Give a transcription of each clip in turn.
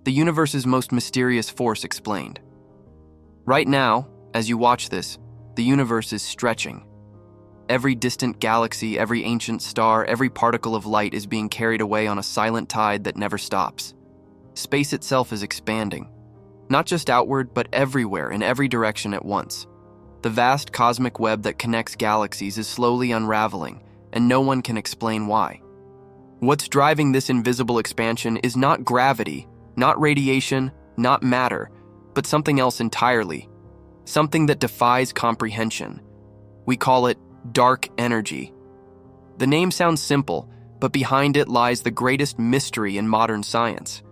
the universe's most mysterious force explained. Right now, as you watch this, the universe is stretching. Every distant galaxy, every ancient star, every particle of light is being carried away on a silent tide that never stops. Space itself is expanding, not just outward, but everywhere, in every direction at once. The vast cosmic web that connects galaxies is slowly unraveling, and no one can explain why. What's driving this invisible expansion is not gravity, not radiation, not matter, but something else entirely. Something that defies comprehension. We call it dark energy. The name sounds simple, but behind it lies the greatest mystery in modern science.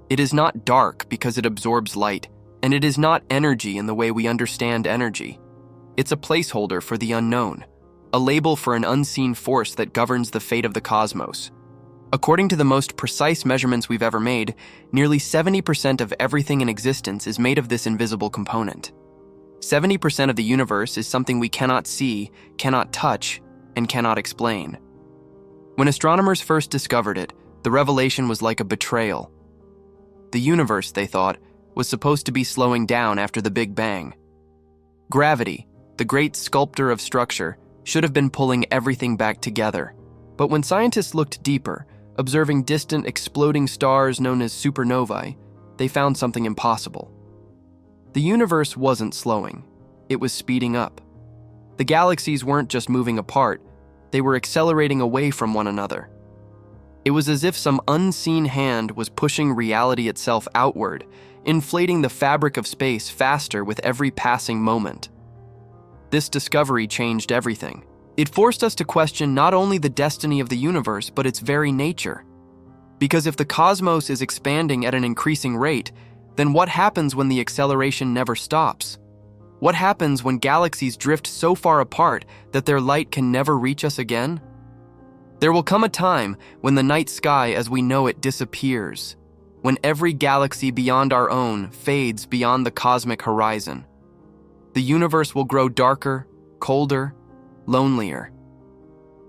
It is not dark because it absorbs light, and it is not energy in the way we understand energy. It's a placeholder for the unknown, a label for an unseen force that governs the fate of the cosmos. According to the most precise measurements we've ever made, nearly 70% of everything in existence is made of this invisible component. 70% of the universe is something we cannot see, cannot touch, and cannot explain. When astronomers first discovered it, the revelation was like a betrayal. The universe, they thought, was supposed to be slowing down after the Big Bang. Gravity, the great sculptor of structure, should have been pulling everything back together. But when scientists looked deeper, observing distant exploding stars known as supernovae, they found something impossible. The universe wasn't slowing, it was speeding up. The galaxies weren't just moving apart, they were accelerating away from one another. It was as if some unseen hand was pushing reality itself outward, inflating the fabric of space faster with every passing moment. This discovery changed everything. It forced us to question not only the destiny of the universe, but its very nature. Because if the cosmos is expanding at an increasing rate, then what happens when the acceleration never stops? What happens when galaxies drift so far apart that their light can never reach us again? There will come a time when the night sky as we know it disappears, when every galaxy beyond our own fades beyond the cosmic horizon. The universe will grow darker, colder, lonelier.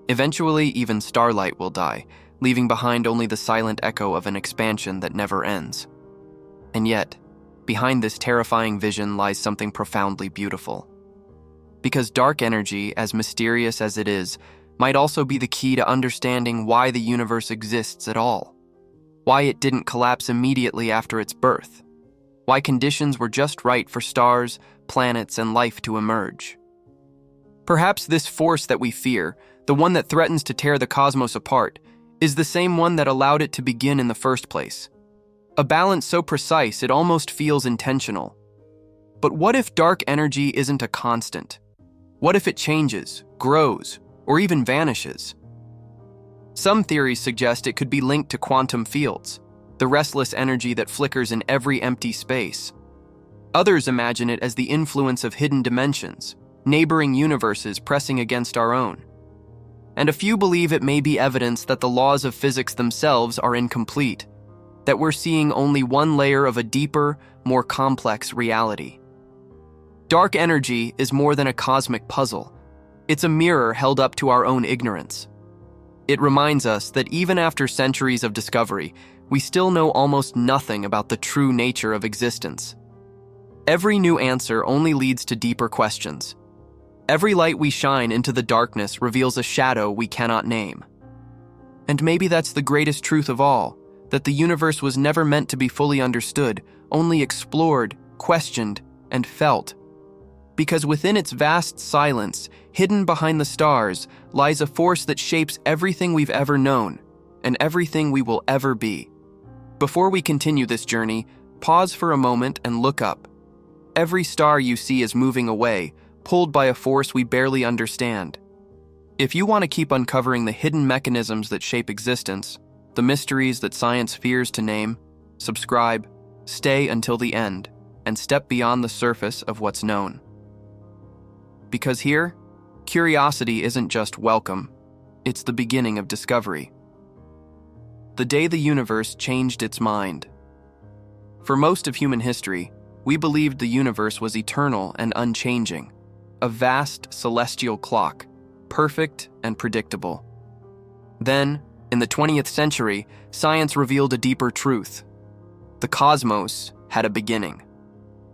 Eventually, even starlight will die, leaving behind only the silent echo of an expansion that never ends. And yet, behind this terrifying vision lies something profoundly beautiful. Because dark energy, as mysterious as it is, might also be the key to understanding why the universe exists at all. Why it didn't collapse immediately after its birth. Why conditions were just right for stars, planets, and life to emerge. Perhaps this force that we fear, the one that threatens to tear the cosmos apart, is the same one that allowed it to begin in the first place. A balance so precise it almost feels intentional. But what if dark energy isn't a constant? What if it changes, grows, or even vanishes? Some theories suggest it could be linked to quantum fields, the restless energy that flickers in every empty space. Others imagine it as the influence of hidden dimensions, neighboring universes pressing against our own. And a few believe it may be evidence that the laws of physics themselves are incomplete, that we're seeing only one layer of a deeper, more complex reality. Dark energy is more than a cosmic puzzle. It's a mirror held up to our own ignorance. It reminds us that even after centuries of discovery, we still know almost nothing about the true nature of existence. Every new answer only leads to deeper questions. Every light we shine into the darkness reveals a shadow we cannot name. And maybe that's the greatest truth of all, that the universe was never meant to be fully understood, only explored, questioned, and felt. Because within its vast silence, hidden behind the stars, lies a force that shapes everything we've ever known, and everything we will ever be. Before we continue this journey, pause for a moment and look up. Every star you see is moving away, pulled by a force we barely understand. If you want to keep uncovering the hidden mechanisms that shape existence, the mysteries that science fears to name, subscribe, stay until the end, and step beyond the surface of what's known. Because here, curiosity isn't just welcome, it's the beginning of discovery. The day the universe changed its mind. For most of human history, we believed the universe was eternal and unchanging, a vast celestial clock, perfect and predictable. Then, in the 20th century, science revealed a deeper truth. The cosmos had a beginning.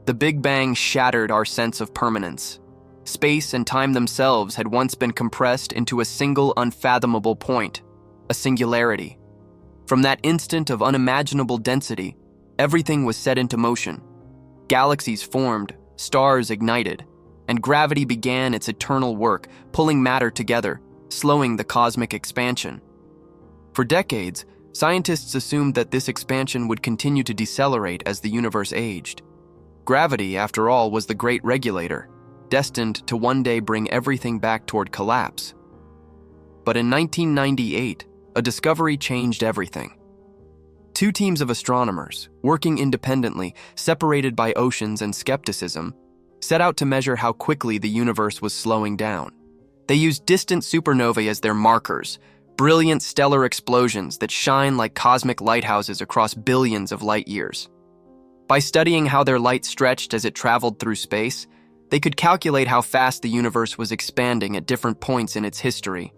The Big Bang shattered our sense of permanence. Space and time themselves had once been compressed into a single unfathomable point, a singularity. From that instant of unimaginable density, everything was set into motion. Galaxies formed, stars ignited, and gravity began its eternal work, pulling matter together, slowing the cosmic expansion. For decades, scientists assumed that this expansion would continue to decelerate as the universe aged. Gravity, after all, was the great regulator, destined to one day bring everything back toward collapse. But in 1998, a discovery changed everything. Two teams of astronomers, working independently, separated by oceans and skepticism, set out to measure how quickly the universe was slowing down. They used distant supernovae as their markers, brilliant stellar explosions that shine like cosmic lighthouses across billions of light years. By studying how their light stretched as it traveled through space, they could calculate how fast the universe was expanding at different points in its history.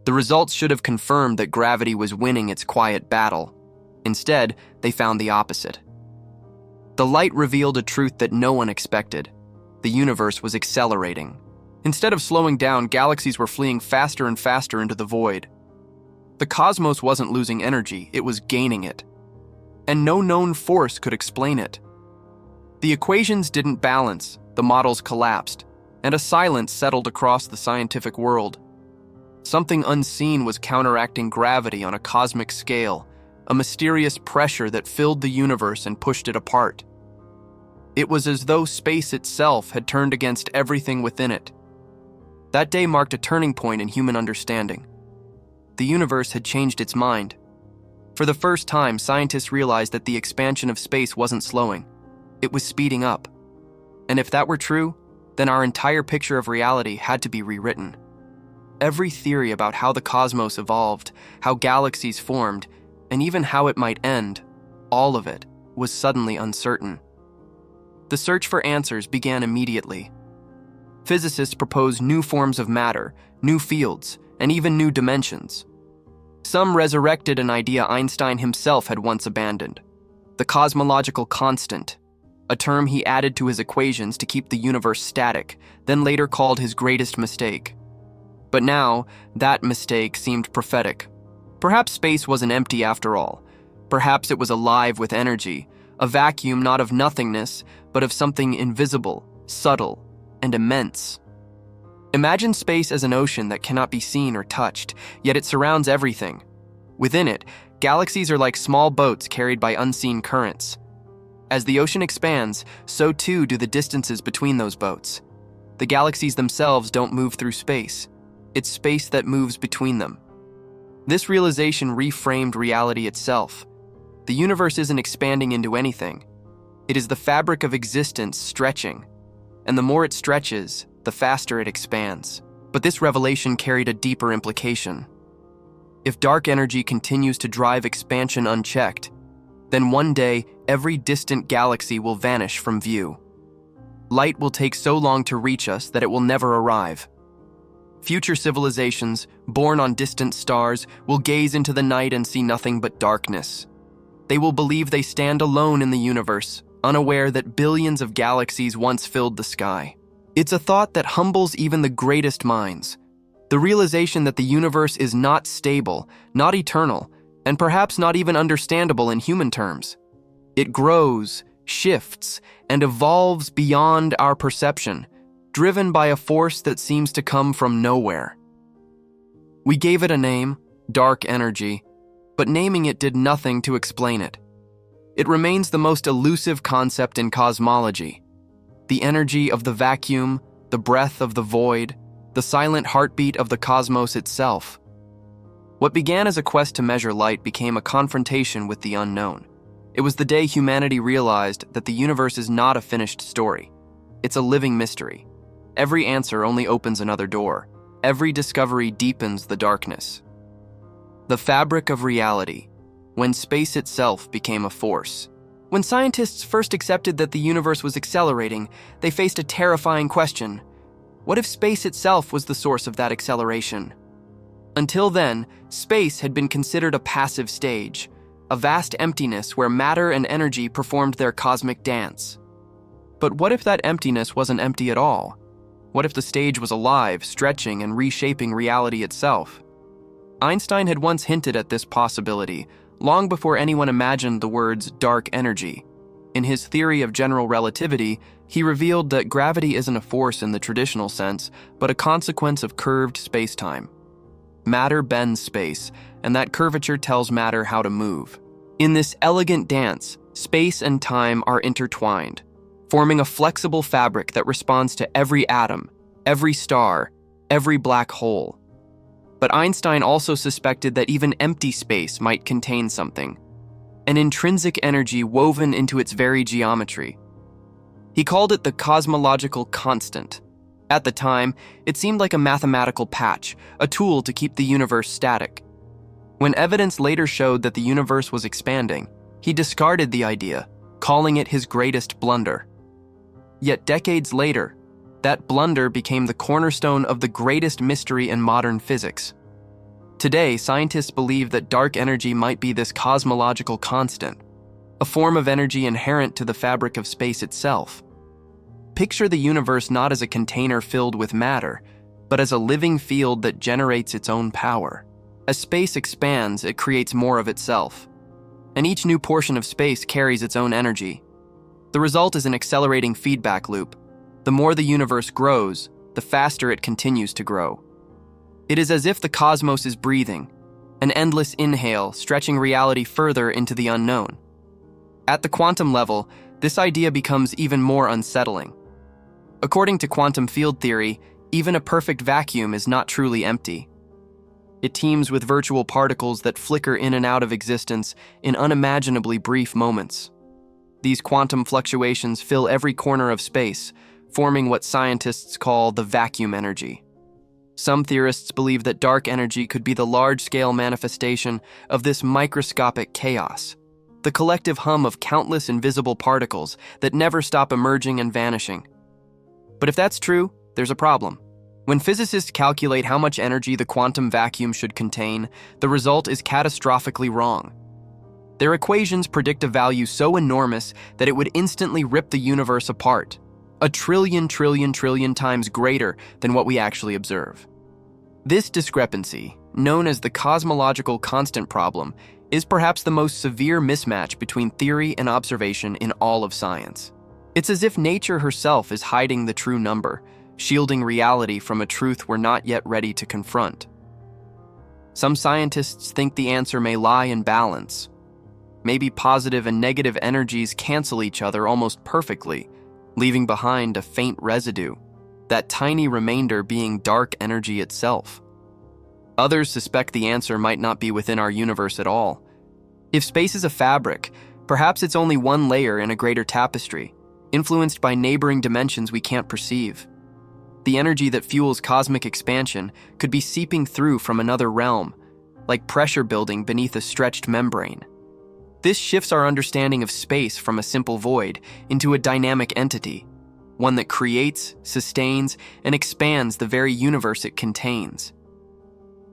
The results should have confirmed that gravity was winning its quiet battle. Instead, they found the opposite. The light revealed a truth that no one expected. The universe was accelerating. Instead of slowing down, galaxies were fleeing faster and faster into the void. The cosmos wasn't losing energy, it was gaining it. And no known force could explain it. The equations didn't balance, the models collapsed, and a silence settled across the scientific world. Something unseen was counteracting gravity on a cosmic scale, a mysterious pressure that filled the universe and pushed it apart. It was as though space itself had turned against everything within it. That day marked a turning point in human understanding. The universe had changed its mind. For the first time, scientists realized that the expansion of space wasn't slowing. It was speeding up. And if that were true, then our entire picture of reality had to be rewritten. Every theory about how the cosmos evolved, how galaxies formed, and even how it might end, all of it was suddenly uncertain. The search for answers began immediately. Physicists proposed new forms of matter, new fields, and even new dimensions. Some resurrected an idea Einstein himself had once abandoned: the cosmological constant, a term he added to his equations to keep the universe static, then later called his greatest mistake. But now, that mistake seemed prophetic. Perhaps space wasn't empty after all. Perhaps it was alive with energy, a vacuum not of nothingness, but of something invisible, subtle, and immense. Imagine space as an ocean that cannot be seen or touched, yet it surrounds everything. Within it, galaxies are like small boats carried by unseen currents. As the ocean expands, so too do the distances between those boats. The galaxies themselves don't move through space. It's space that moves between them. This realization reframed reality itself. The universe isn't expanding into anything. It is the fabric of existence stretching. And the more it stretches, the faster it expands. But this revelation carried a deeper implication. If dark energy continues to drive expansion unchecked, then one day every distant galaxy will vanish from view. Light will take so long to reach us that it will never arrive. Future civilizations, born on distant stars, will gaze into the night and see nothing but darkness. They will believe they stand alone in the universe, unaware that billions of galaxies once filled the sky. It's a thought that humbles even the greatest minds. The realization that the universe is not stable, not eternal, and perhaps not even understandable in human terms. It grows, shifts, and evolves beyond our perception, driven by a force that seems to come from nowhere. We gave it a name, dark energy, but naming it did nothing to explain it. It remains the most elusive concept in cosmology. The energy of the vacuum, the breath of the void, the silent heartbeat of the cosmos itself. What began as a quest to measure light became a confrontation with the unknown. It was the day humanity realized that the universe is not a finished story. It's a living mystery. Every answer only opens another door. Every discovery deepens the darkness. The fabric of reality, when space itself became a force. When scientists first accepted that the universe was accelerating, they faced a terrifying question. What if space itself was the source of that acceleration? Until then, space had been considered a passive stage, a vast emptiness where matter and energy performed their cosmic dance. But what if that emptiness wasn't empty at all? What if the stage was alive, stretching and reshaping reality itself? Einstein had once hinted at this possibility, long before anyone imagined the words dark energy. In his theory of general relativity, he revealed that gravity isn't a force in the traditional sense, but a consequence of curved space-time. Matter bends space, and that curvature tells matter how to move. In this elegant dance, space and time are intertwined, forming a flexible fabric that responds to every atom, every star, every black hole. But Einstein also suspected that even empty space might contain something, an intrinsic energy woven into its very geometry. He called it the cosmological constant. At the time, it seemed like a mathematical patch, a tool to keep the universe static. When evidence later showed that the universe was expanding, he discarded the idea, calling it his greatest blunder. Yet decades later, that blunder became the cornerstone of the greatest mystery in modern physics. Today, scientists believe that dark energy might be this cosmological constant, a form of energy inherent to the fabric of space itself. Picture the universe not as a container filled with matter, but as a living field that generates its own power. As space expands, it creates more of itself, and each new portion of space carries its own energy. The result is an accelerating feedback loop. The more the universe grows, the faster it continues to grow. It is as if the cosmos is breathing, an endless inhale stretching reality further into the unknown. At the quantum level, this idea becomes even more unsettling. According to quantum field theory, even a perfect vacuum is not truly empty. It teems with virtual particles that flicker in and out of existence in unimaginably brief moments. These quantum fluctuations fill every corner of space, forming what scientists call the vacuum energy. Some theorists believe that dark energy could be the large-scale manifestation of this microscopic chaos, the collective hum of countless invisible particles that never stop emerging and vanishing. But if that's true, there's a problem. When physicists calculate how much energy the quantum vacuum should contain, the result is catastrophically wrong. Their equations predict a value so enormous that it would instantly rip the universe apart, a trillion times greater than what we actually observe. This discrepancy, known as the cosmological constant problem, is perhaps the most severe mismatch between theory and observation in all of science. It's as if nature herself is hiding the true number, shielding reality from a truth we're not yet ready to confront. Some scientists think the answer may lie in balance. Maybe positive and negative energies cancel each other almost perfectly, leaving behind a faint residue, that tiny remainder being dark energy itself. Others suspect the answer might not be within our universe at all. If space is a fabric, perhaps it's only one layer in a greater tapestry, influenced by neighboring dimensions we can't perceive. The energy that fuels cosmic expansion could be seeping through from another realm, like pressure building beneath a stretched membrane. This shifts our understanding of space from a simple void into a dynamic entity, one that creates, sustains, and expands the very universe it contains.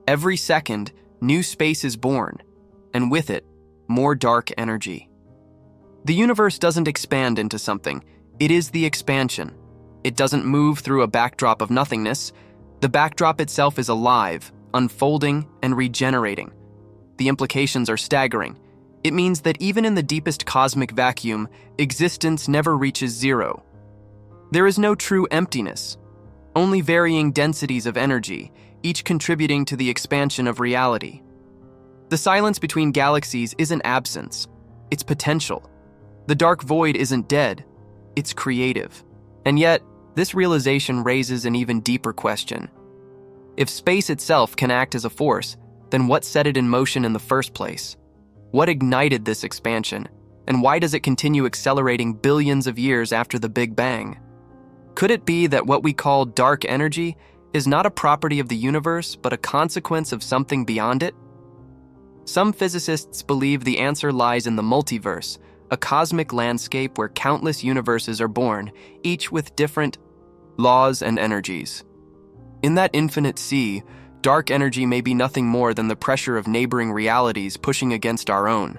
Every second, new space is born, and with it, more dark energy. The universe doesn't expand into something, it is the expansion. It doesn't move through a backdrop of nothingness. The backdrop itself is alive, unfolding, and regenerating. The implications are staggering. It means that even in the deepest cosmic vacuum, existence never reaches zero. There is no true emptiness, only varying densities of energy, each contributing to the expansion of reality. The silence between galaxies isn't absence, it's potential. The dark void isn't dead, it's creative. And yet, this realization raises an even deeper question. If space itself can act as a force, then what set it in motion in the first place? What ignited this expansion, and why does it continue accelerating billions of years after the Big Bang? Could it be that what we call dark energy is not a property of the universe, but a consequence of something beyond it? Some physicists believe the answer lies in the multiverse, a cosmic landscape where countless universes are born, each with different laws and energies. In that infinite sea, dark energy may be nothing more than the pressure of neighboring realities pushing against our own.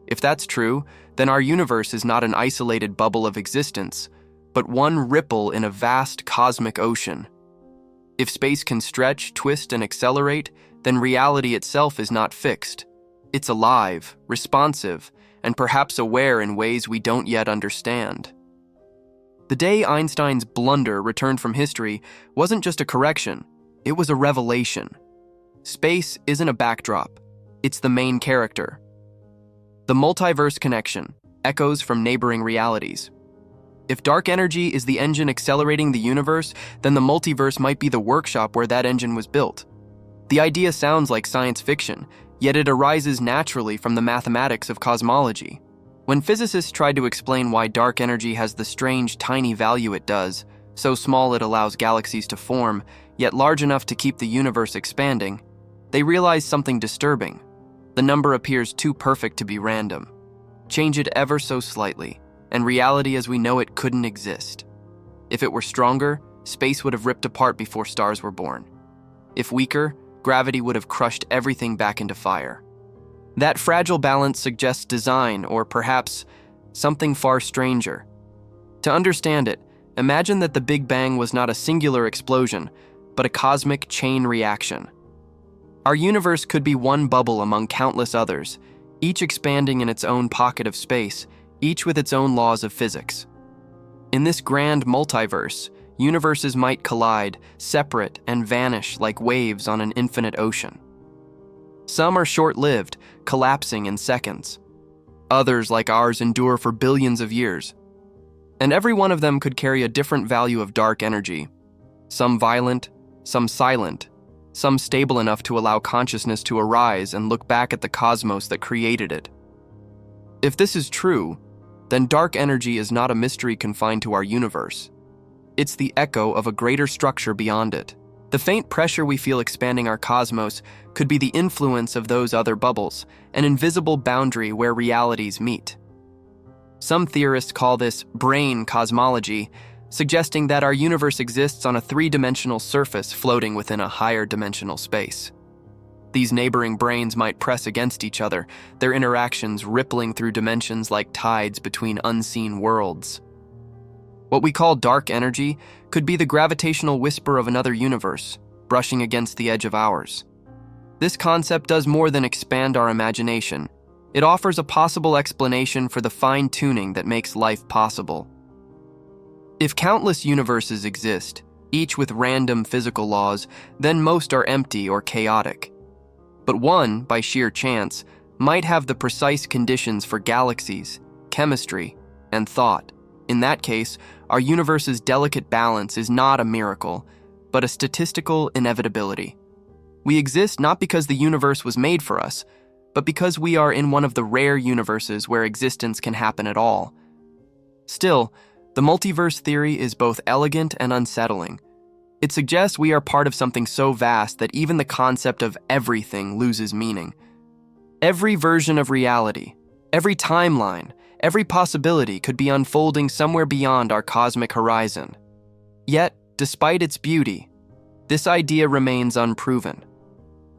If that's true, then our universe is not an isolated bubble of existence, but one ripple in a vast cosmic ocean. If space can stretch, twist, and accelerate, then reality itself is not fixed. It's alive, responsive, and perhaps aware in ways we don't yet understand. The day Einstein's blunder returned from history wasn't just a correction, it was a revelation. Space isn't a backdrop, it's the main character. The multiverse connection, echoes from neighboring realities. If dark energy is the engine accelerating the universe, then the multiverse might be the workshop where that engine was built. The idea sounds like science fiction, yet it arises naturally from the mathematics of cosmology. When physicists tried to explain why dark energy has the strange, tiny value it does, so small it allows galaxies to form, yet large enough to keep the universe expanding, they realized something disturbing. The number appears too perfect to be random. Change it ever so slightly, and reality as we know it couldn't exist. If it were stronger, space would have ripped apart before stars were born. If weaker, gravity would have crushed everything back into fire. That fragile balance suggests design, or perhaps something far stranger. To understand it, imagine that the Big Bang was not a singular explosion, but a cosmic chain reaction. Our universe could be one bubble among countless others, each expanding in its own pocket of space, each with its own laws of physics. In this grand multiverse, universes might collide, separate, and vanish like waves on an infinite ocean. Some are short-lived, collapsing in seconds. Others, like ours, endure for billions of years. And every one of them could carry a different value of dark energy. Some violent, some silent, some stable enough to allow consciousness to arise and look back at the cosmos that created it. If this is true, then dark energy is not a mystery confined to our universe. It's the echo of a greater structure beyond it. The faint pressure we feel expanding our cosmos could be the influence of those other bubbles, an invisible boundary where realities meet. Some theorists call this brain cosmology, suggesting that our universe exists on a three-dimensional surface floating within a higher dimensional space. These neighboring brains might press against each other, their interactions rippling through dimensions like tides between unseen worlds. What we call dark energy could be the gravitational whisper of another universe, brushing against the edge of ours. This concept does more than expand our imagination. It offers a possible explanation for the fine-tuning that makes life possible. If countless universes exist, each with random physical laws, then most are empty or chaotic. But one, by sheer chance, might have the precise conditions for galaxies, chemistry, and thought. In that case, our universe's delicate balance is not a miracle, but a statistical inevitability. We exist not because the universe was made for us, but because we are in one of the rare universes where existence can happen at all. Still, the multiverse theory is both elegant and unsettling. It suggests we are part of something so vast that even the concept of everything loses meaning. Every version of reality, every timeline, every possibility could be unfolding somewhere beyond our cosmic horizon. Yet, despite its beauty, this idea remains unproven.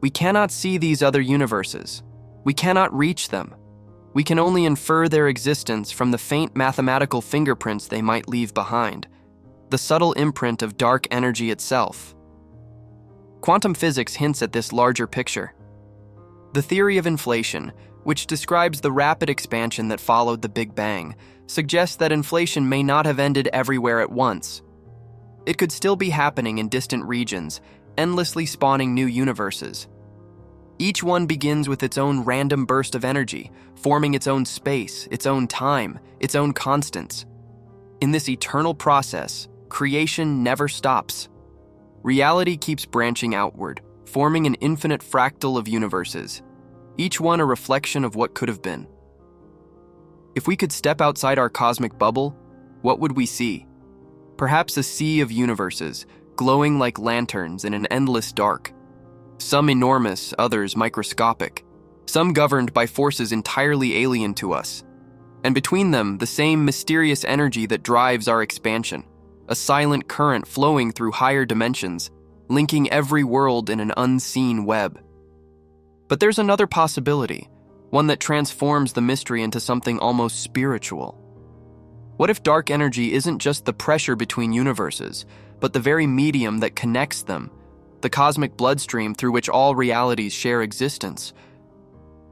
We cannot see these other universes. We cannot reach them. We can only infer their existence from the faint mathematical fingerprints they might leave behind, the subtle imprint of dark energy itself. Quantum physics hints at this larger picture. The theory of inflation, which describes the rapid expansion that followed the Big Bang, suggests that inflation may not have ended everywhere at once. It could still be happening in distant regions, endlessly spawning new universes. Each one begins with its own random burst of energy, forming its own space, its own time, its own constants. In this eternal process, creation never stops. Reality keeps branching outward, forming an infinite fractal of universes, each one a reflection of what could have been. If we could step outside our cosmic bubble, what would we see? Perhaps a sea of universes, glowing like lanterns in an endless dark. Some enormous, others microscopic. Some governed by forces entirely alien to us. And between them, the same mysterious energy that drives our expansion, a silent current flowing through higher dimensions, linking every world in an unseen web. But there's another possibility, one that transforms the mystery into something almost spiritual. What if dark energy isn't just the pressure between universes, but the very medium that connects them, the cosmic bloodstream through which all realities share existence?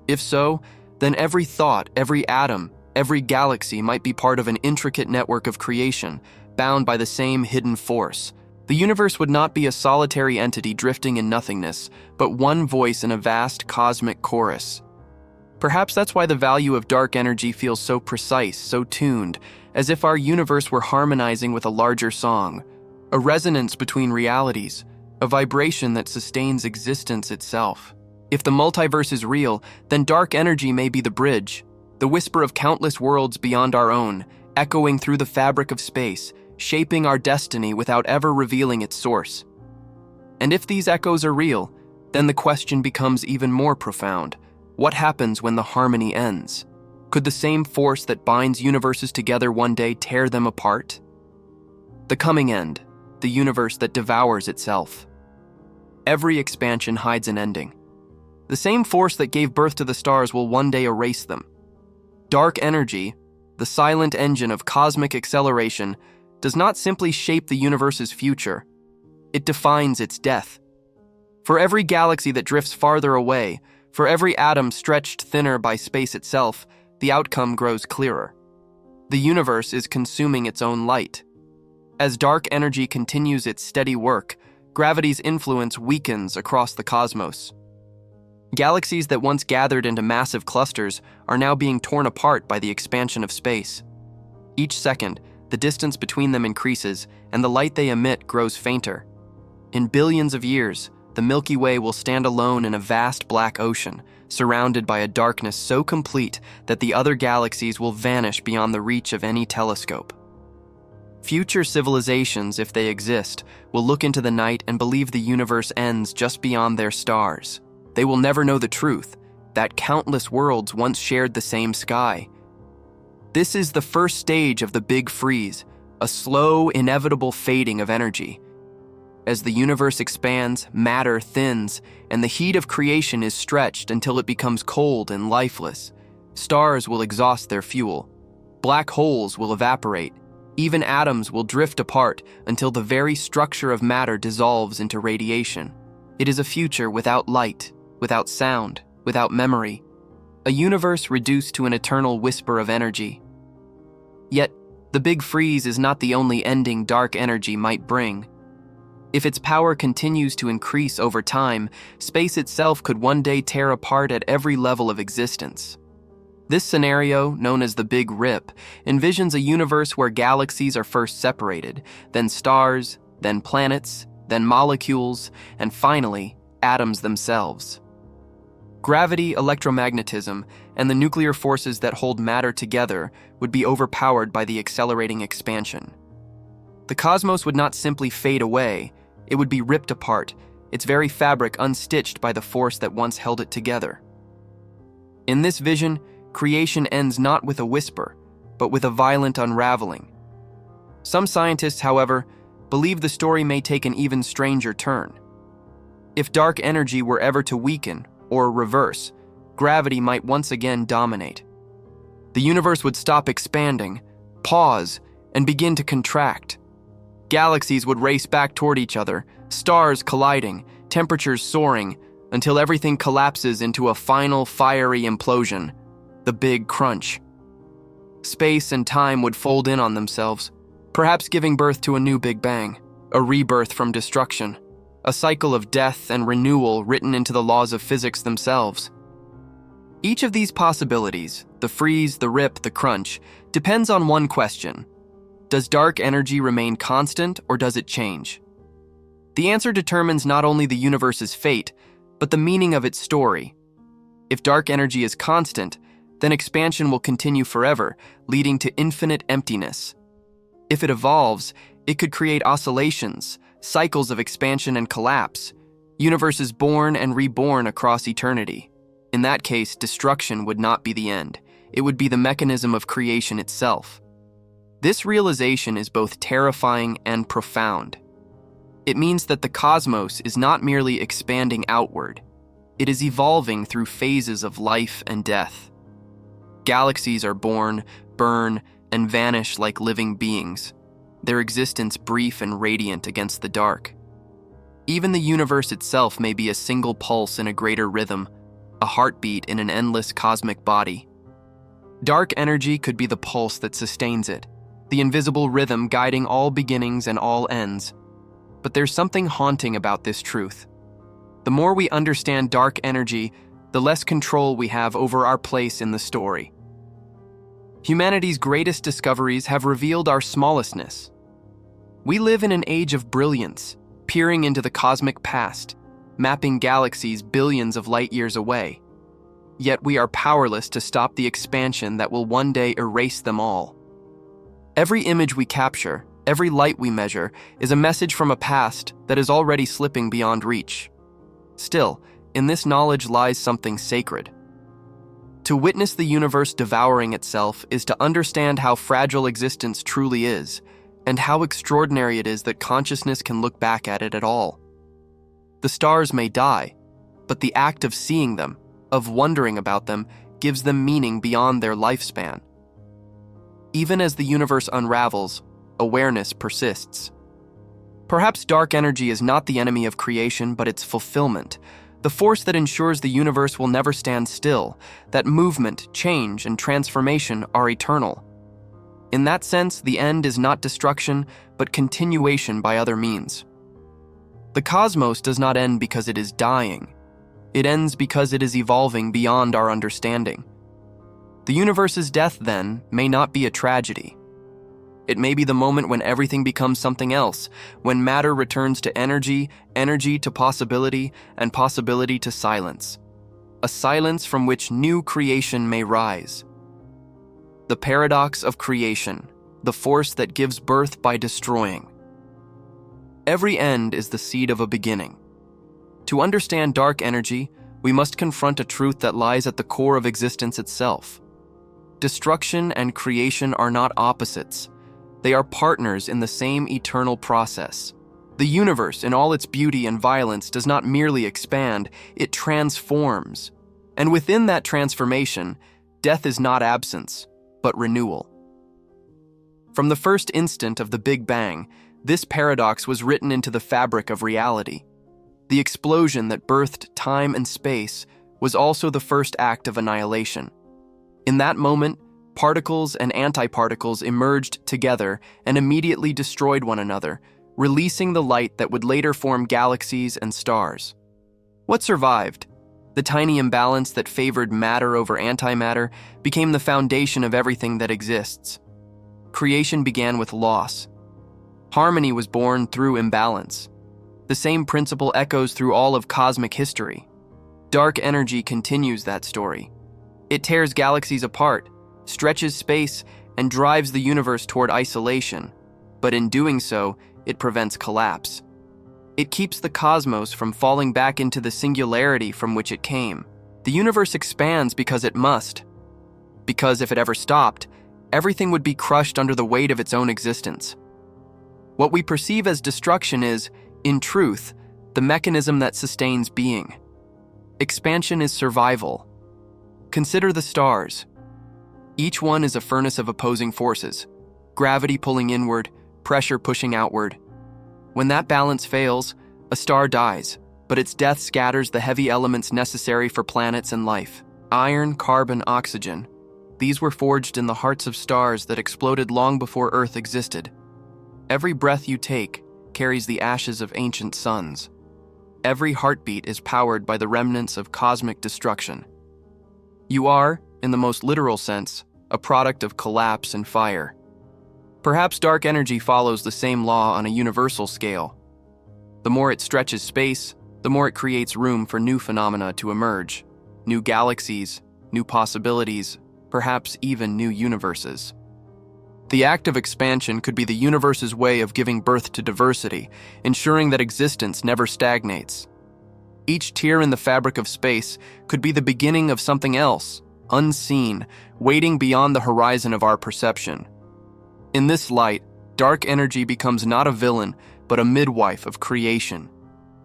If so, then every thought, every atom, every galaxy might be part of an intricate network of creation, bound by the same hidden force. The universe would not be a solitary entity drifting in nothingness, but one voice in a vast cosmic chorus. Perhaps that's why the value of dark energy feels so precise, so tuned, as if our universe were harmonizing with a larger song, a resonance between realities, a vibration that sustains existence itself. If the multiverse is real, then dark energy may be the bridge, the whisper of countless worlds beyond our own, echoing through the fabric of space, shaping our destiny without ever revealing its source. And if these echoes are real, then the question becomes even more profound. What happens when the harmony ends? Could the same force that binds universes together one day tear them apart? The coming end, the universe that devours itself. Every expansion hides an ending. The same force that gave birth to the stars will one day erase them. Dark energy, the silent engine of cosmic acceleration, does not simply shape the universe's future. It defines its death. For every galaxy that drifts farther away, for every atom stretched thinner by space itself, the outcome grows clearer. The universe is consuming its own light. As dark energy continues its steady work, gravity's influence weakens across the cosmos. Galaxies that once gathered into massive clusters are now being torn apart by the expansion of space. Each second, the distance between them increases, and the light they emit grows fainter. In billions of years, the Milky Way will stand alone in a vast black ocean, surrounded by a darkness so complete that the other galaxies will vanish beyond the reach of any telescope. Future civilizations, if they exist, will look into the night and believe the universe ends just beyond their stars. They will never know the truth, that countless worlds once shared the same sky. This is the first stage of the Big Freeze, a slow, inevitable fading of energy. As the universe expands, matter thins, and the heat of creation is stretched until it becomes cold and lifeless. Stars will exhaust their fuel. Black holes will evaporate. Even atoms will drift apart until the very structure of matter dissolves into radiation. It is a future without light, without sound, without memory. A universe reduced to an eternal whisper of energy. Yet, the Big Freeze is not the only ending dark energy might bring. If its power continues to increase over time, space itself could one day tear apart at every level of existence. This scenario, known as the Big Rip, envisions a universe where galaxies are first separated, then stars, then planets, then molecules, and finally, atoms themselves. Gravity, electromagnetism, and the nuclear forces that hold matter together would be overpowered by the accelerating expansion. The cosmos would not simply fade away, it would be ripped apart, its very fabric unstitched by the force that once held it together. In this vision, creation ends not with a whisper, but with a violent unraveling. Some scientists, however, believe the story may take an even stranger turn. If dark energy were ever to weaken, or reverse, gravity might once again dominate. The universe would stop expanding, pause, and begin to contract. Galaxies would race back toward each other, stars colliding, temperatures soaring, until everything collapses into a final fiery implosion, the Big Crunch. Space and time would fold in on themselves, perhaps giving birth to a new Big Bang, a rebirth from destruction, a cycle of death and renewal written into the laws of physics themselves. Each of these possibilities, the freeze, the rip, the crunch, depends on one question. Does dark energy remain constant or does it change? The answer determines not only the universe's fate, but the meaning of its story. If dark energy is constant, then expansion will continue forever, leading to infinite emptiness. If it evolves, it could create oscillations, cycles of expansion and collapse, universes born and reborn across eternity. In that case, destruction would not be the end. It would be the mechanism of creation itself. This realization is both terrifying and profound. It means that the cosmos is not merely expanding outward. It is evolving through phases of life and death. Galaxies are born, burn, and vanish like living beings, their existence brief and radiant against the dark. Even the universe itself may be a single pulse in a greater rhythm, a heartbeat in an endless cosmic body. Dark energy could be the pulse that sustains it, the invisible rhythm guiding all beginnings and all ends. But there's something haunting about this truth. The more we understand dark energy, the less control we have over our place in the story. Humanity's greatest discoveries have revealed our smallestness. We live in an age of brilliance, peering into the cosmic past, mapping galaxies billions of light years away. Yet we are powerless to stop the expansion that will one day erase them all. Every image we capture, every light we measure, is a message from a past that is already slipping beyond reach. Still, in this knowledge lies something sacred. To witness the universe devouring itself is to understand how fragile existence truly is, and how extraordinary it is that consciousness can look back at it at all. The stars may die, but the act of seeing them, of wondering about them, gives them meaning beyond their lifespan. Even as the universe unravels, awareness persists. Perhaps dark energy is not the enemy of creation, but its fulfillment, the force that ensures the universe will never stand still, that movement, change, and transformation are eternal. In that sense, the end is not destruction, but continuation by other means. The cosmos does not end because it is dying. It ends because it is evolving beyond our understanding. The universe's death, then, may not be a tragedy. It may be the moment when everything becomes something else, when matter returns to energy, energy to possibility, and possibility to silence. A silence from which new creation may rise. The paradox of creation, the force that gives birth by destroying. Every end is the seed of a beginning. To understand dark energy, we must confront a truth that lies at the core of existence itself. Destruction and creation are not opposites. They are partners in the same eternal process. The universe, in all its beauty and violence, does not merely expand, it transforms. And within that transformation, death is not absence, but renewal. From the first instant of the Big Bang, this paradox was written into the fabric of reality. The explosion that birthed time and space was also the first act of annihilation. In that moment, particles and antiparticles emerged together and immediately destroyed one another, releasing the light that would later form galaxies and stars. What survived? The tiny imbalance that favored matter over antimatter became the foundation of everything that exists. Creation began with loss. Harmony was born through imbalance. The same principle echoes through all of cosmic history. Dark energy continues that story. It tears galaxies apart, stretches space, and drives the universe toward isolation, but in doing so, it prevents collapse. It keeps the cosmos from falling back into the singularity from which it came. The universe expands because it must. Because if it ever stopped, everything would be crushed under the weight of its own existence. What we perceive as destruction is, in truth, the mechanism that sustains being. Expansion is survival. Consider the stars. Each one is a furnace of opposing forces, gravity pulling inward, pressure pushing outward. When that balance fails, a star dies, but its death scatters the heavy elements necessary for planets and life. Iron, carbon, oxygen. These were forged in the hearts of stars that exploded long before Earth existed. Every breath you take carries the ashes of ancient suns. Every heartbeat is powered by the remnants of cosmic destruction. You are, in the most literal sense, a product of collapse and fire. Perhaps dark energy follows the same law on a universal scale. The more it stretches space, the more it creates room for new phenomena to emerge, new galaxies, new possibilities, perhaps even new universes. The act of expansion could be the universe's way of giving birth to diversity, ensuring that existence never stagnates. Each tear in the fabric of space could be the beginning of something else, unseen, waiting beyond the horizon of our perception. In this light, dark energy becomes not a villain, but a midwife of creation,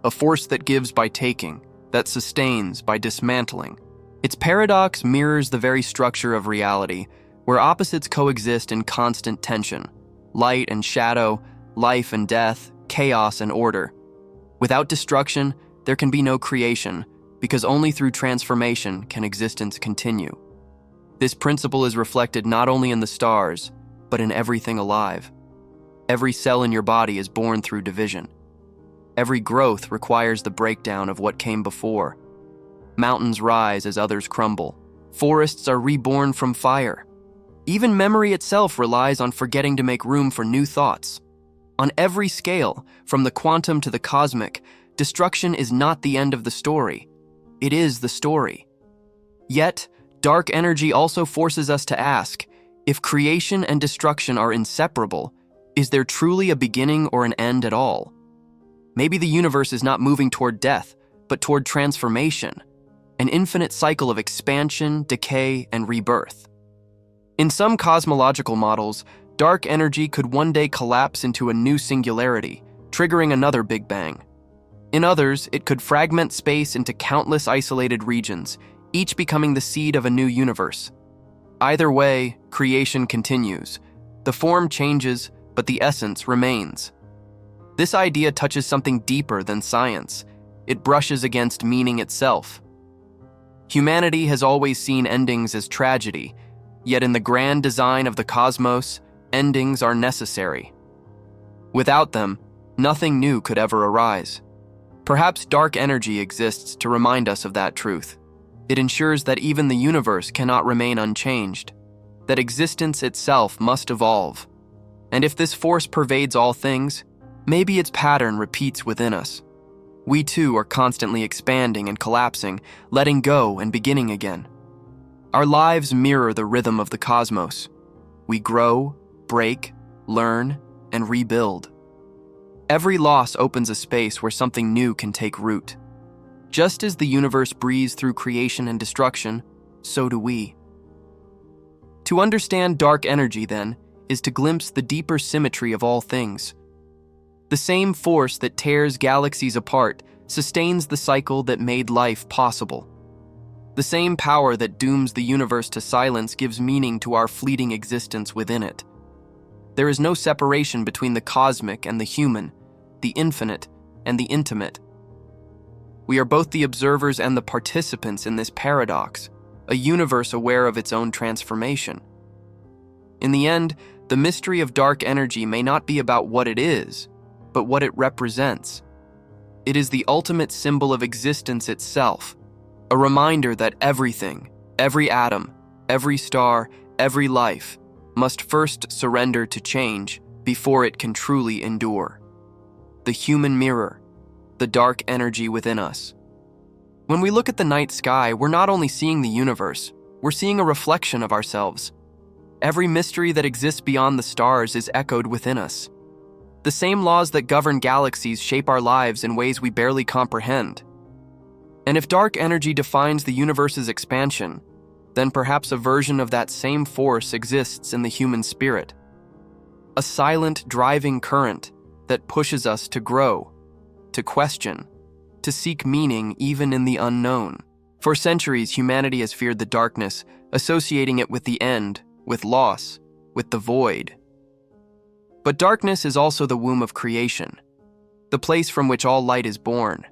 a force that gives by taking, that sustains by dismantling. Its paradox mirrors the very structure of reality, where opposites coexist in constant tension: light and shadow, life and death, chaos and order. Without destruction, there can be no creation, because only through transformation can existence continue. This principle is reflected not only in the stars, but in everything alive. Every cell in your body is born through division. Every growth requires the breakdown of what came before. Mountains rise as others crumble. Forests are reborn from fire. Even memory itself relies on forgetting to make room for new thoughts. On every scale, from the quantum to the cosmic, destruction is not the end of the story. It is the story. Yet, dark energy also forces us to ask, if creation and destruction are inseparable, is there truly a beginning or an end at all? Maybe the universe is not moving toward death, but toward transformation, an infinite cycle of expansion, decay, and rebirth. In some cosmological models, dark energy could one day collapse into a new singularity, triggering another Big Bang. In others, it could fragment space into countless isolated regions, each becoming the seed of a new universe. Either way, creation continues. The form changes, but the essence remains. This idea touches something deeper than science. It brushes against meaning itself. Humanity has always seen endings as tragedy, yet in the grand design of the cosmos, endings are necessary. Without them, nothing new could ever arise. Perhaps dark energy exists to remind us of that truth. It ensures that even the universe cannot remain unchanged, that existence itself must evolve. And if this force pervades all things, maybe its pattern repeats within us. We too are constantly expanding and collapsing, letting go and beginning again. Our lives mirror the rhythm of the cosmos. We grow, break, learn, and rebuild. Every loss opens a space where something new can take root. Just as the universe breathes through creation and destruction, so do we. To understand dark energy, then, is to glimpse the deeper symmetry of all things. The same force that tears galaxies apart sustains the cycle that made life possible. The same power that dooms the universe to silence gives meaning to our fleeting existence within it. There is no separation between the cosmic and the human, the infinite and the intimate. We are both the observers and the participants in this paradox, a universe aware of its own transformation. In the end, the mystery of dark energy may not be about what it is, but what it represents. It is the ultimate symbol of existence itself, a reminder that everything, every atom, every star, every life, must first surrender to change before it can truly endure. The human mirror, the dark energy within us. When we look at the night sky, we're not only seeing the universe, we're seeing a reflection of ourselves. Every mystery that exists beyond the stars is echoed within us. The same laws that govern galaxies shape our lives in ways we barely comprehend. And if dark energy defines the universe's expansion, then perhaps a version of that same force exists in the human spirit. A silent, driving current that pushes us to grow, to question, to seek meaning even in the unknown. For centuries, humanity has feared the darkness, associating it with the end, with loss, with the void. But darkness is also the womb of creation, the place from which all light is born.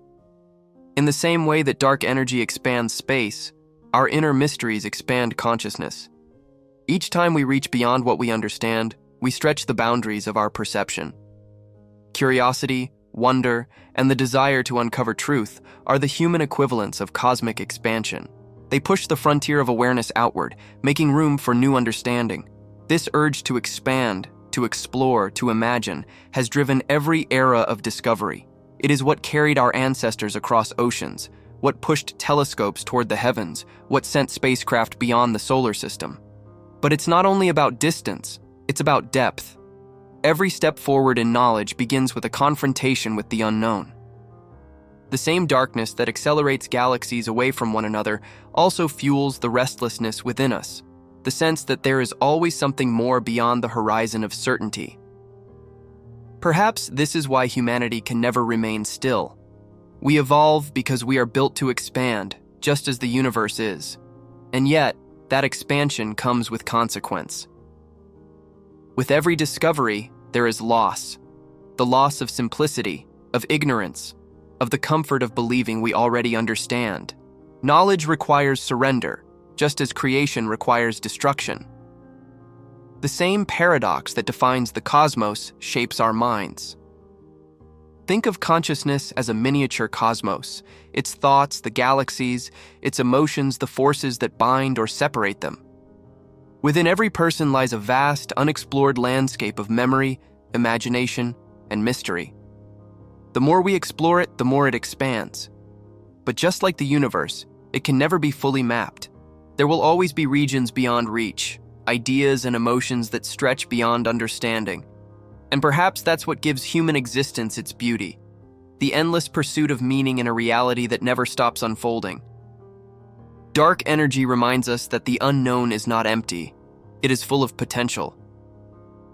In the same way that dark energy expands space, our inner mysteries expand consciousness. Each time we reach beyond what we understand, we stretch the boundaries of our perception. Curiosity, wonder, and the desire to uncover truth are the human equivalents of cosmic expansion. They push the frontier of awareness outward, making room for new understanding. This urge to expand, to explore, to imagine, has driven every era of discovery. It is what carried our ancestors across oceans, what pushed telescopes toward the heavens, what sent spacecraft beyond the solar system. But it's not only about distance, it's about depth. Every step forward in knowledge begins with a confrontation with the unknown. The same darkness that accelerates galaxies away from one another also fuels the restlessness within us, the sense that there is always something more beyond the horizon of certainty. Perhaps this is why humanity can never remain still. We evolve because we are built to expand, just as the universe is. And yet, that expansion comes with consequence. With every discovery, there is loss. The loss of simplicity, of ignorance, of the comfort of believing we already understand. Knowledge requires surrender, just as creation requires destruction. The same paradox that defines the cosmos shapes our minds. Think of consciousness as a miniature cosmos, its thoughts, the galaxies, its emotions, the forces that bind or separate them. Within every person lies a vast, unexplored landscape of memory, imagination, and mystery. The more we explore it, the more it expands. But just like the universe, it can never be fully mapped. There will always be regions beyond reach, ideas and emotions that stretch beyond understanding. And perhaps that's what gives human existence its beauty, the endless pursuit of meaning in a reality that never stops unfolding. Dark energy reminds us that the unknown is not empty, it is full of potential.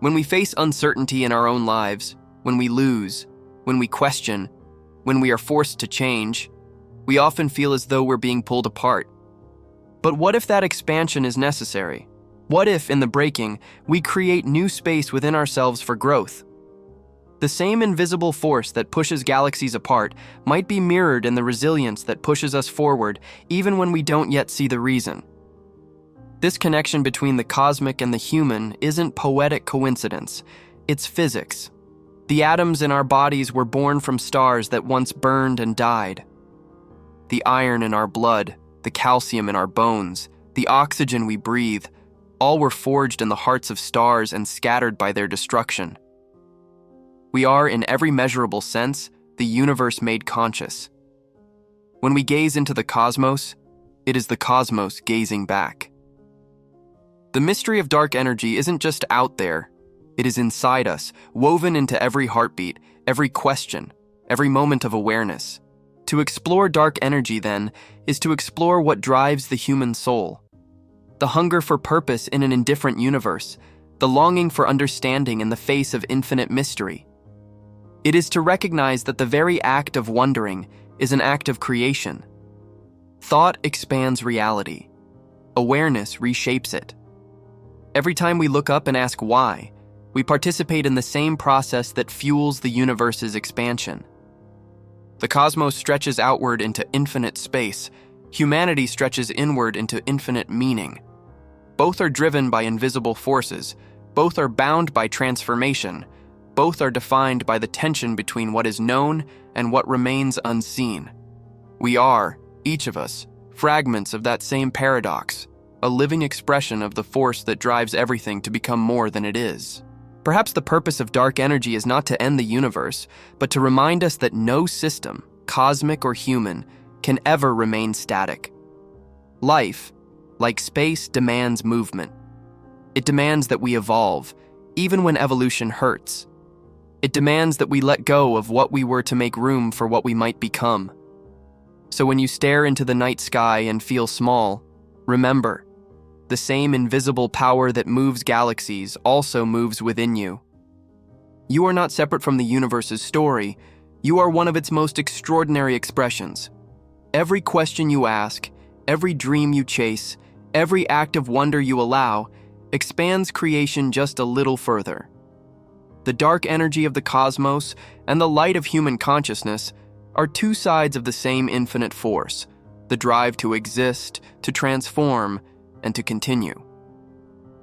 When we face uncertainty in our own lives, when we lose, when we question, when we are forced to change, we often feel as though we're being pulled apart. But what if that expansion is necessary? What if, in the breaking, we create new space within ourselves for growth? The same invisible force that pushes galaxies apart might be mirrored in the resilience that pushes us forward, even when we don't yet see the reason. This connection between the cosmic and the human isn't poetic coincidence, it's physics. The atoms in our bodies were born from stars that once burned and died. The iron in our blood, the calcium in our bones, the oxygen we breathe, all were forged in the hearts of stars and scattered by their destruction. We are, in every measurable sense, the universe made conscious. When we gaze into the cosmos, it is the cosmos gazing back. The mystery of dark energy isn't just out there, it is inside us, woven into every heartbeat, every question, every moment of awareness. To explore dark energy, then, is to explore what drives the human soul. The hunger for purpose in an indifferent universe, the longing for understanding in the face of infinite mystery. It is to recognize that the very act of wondering is an act of creation. Thought expands reality. Awareness reshapes it. Every time we look up and ask why, we participate in the same process that fuels the universe's expansion. The cosmos stretches outward into infinite space. Humanity stretches inward into infinite meaning. Both are driven by invisible forces. Both are bound by transformation. Both are defined by the tension between what is known and what remains unseen. We are, each of us, fragments of that same paradox, a living expression of the force that drives everything to become more than it is. Perhaps the purpose of dark energy is not to end the universe, but to remind us that no system, cosmic or human, can ever remain static. Life, like space, demands movement. It demands that we evolve, even when evolution hurts. It demands that we let go of what we were to make room for what we might become. So when you stare into the night sky and feel small, remember, the same invisible power that moves galaxies also moves within you. You are not separate from the universe's story. You are one of its most extraordinary expressions. Every question you ask, every dream you chase, every act of wonder you allow, expands creation just a little further. The dark energy of the cosmos and the light of human consciousness are two sides of the same infinite force, the drive to exist, to transform, and to continue.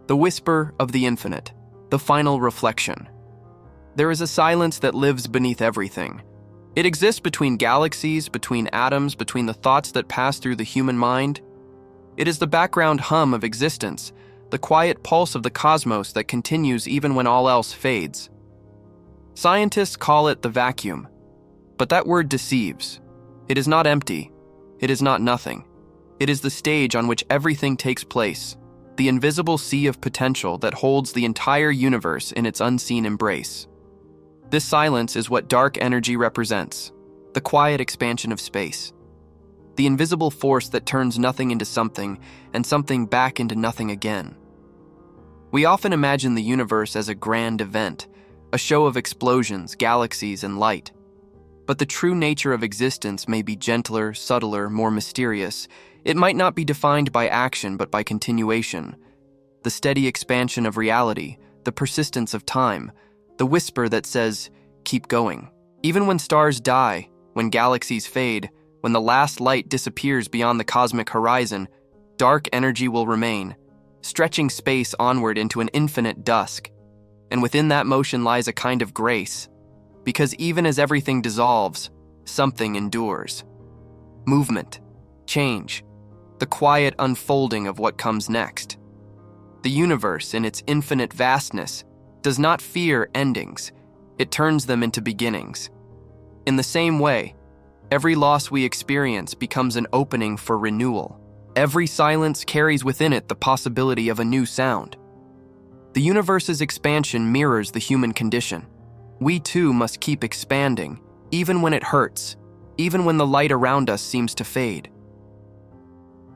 The whisper of the infinite, the final reflection. There is a silence that lives beneath everything. It exists between galaxies, between atoms, between the thoughts that pass through the human mind. It is the background hum of existence, the quiet pulse of the cosmos that continues even when all else fades. Scientists call it the vacuum, but that word deceives. It is not empty. It is not nothing. It is the stage on which everything takes place, the invisible sea of potential that holds the entire universe in its unseen embrace. This silence is what dark energy represents, the quiet expansion of space, the invisible force that turns nothing into something and something back into nothing again. We often imagine the universe as a grand event, a show of explosions, galaxies, and light. But the true nature of existence may be gentler, subtler, more mysterious. It might not be defined by action, but by continuation. The steady expansion of reality, the persistence of time, the whisper that says, keep going. Even when stars die, when galaxies fade, when the last light disappears beyond the cosmic horizon, dark energy will remain, stretching space onward into an infinite dusk. And within that motion lies a kind of grace, because even as everything dissolves, something endures. Movement, change, the quiet unfolding of what comes next. The universe, in its infinite vastness, does not fear endings. It turns them into beginnings. In the same way, every loss we experience becomes an opening for renewal. Every silence carries within it the possibility of a new sound. The universe's expansion mirrors the human condition. We too must keep expanding, even when it hurts, even when the light around us seems to fade.